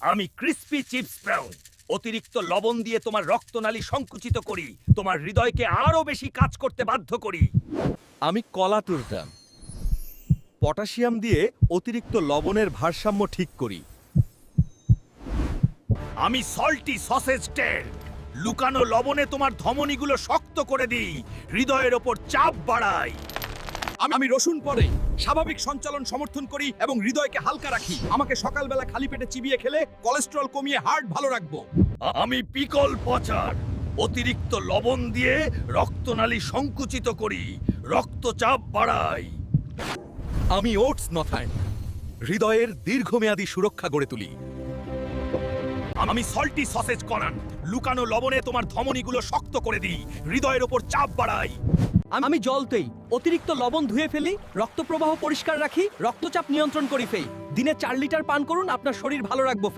আমি crispy chips brown অতিরিক্ত লবণ দিয়ে তোমার রক্তনালী সংকুচিত করি, তোমার হৃদয়কে আরো বেশি কাজ করতে বাধ্য করি। আমি কলা তুরতাম পটাশিয়াম দিয়ে অতিরিক্ত লবণের ভারসাম্য ঠিক করি। আমি সল্টি সসেজ টেল লুকানো লবণে তোমার ধমনীগুলো শক্ত করে দিই, হৃদয়ের ওপর চাপ বাড়াই। আমি রসুন পরে স্বাভাবিক সঞ্চালন সমর্থন করি এবং হৃদয়কে হালকা রাখি। আমাকে সকালবেলা খালি পেটে চিবিয়ে খেলে কোলেস্টেরল কমিয়ে হার্ট ভালো রাখবো। আমি পিকল পচার অতিরিক্ত লবণ দিয়ে রক্তনালী সংকুচিত করি, রক্তচাপ বাড়াই। আমি ওটস নথায় হৃদয়ের দীর্ঘমেয়াদী সুরক্ষা গড়ে তুলি। আমি সল্টি সসেজ কর্ন লুকানো লবণে তোমার ধমনীগুলো শক্ত করে দিই, হৃদয়ের ওপর চাপ বাড়াই। আমি জলতেই অতিরিক্ত লবণ ধুয়ে ফেলি, রক্ত প্রবাহ পরিষ্কার রাখি, রক্তচাপ নিয়ন্ত্রণ করি। দিনে 4 লিটার পান করুন, আপনার শরীর ভালো রাখবো।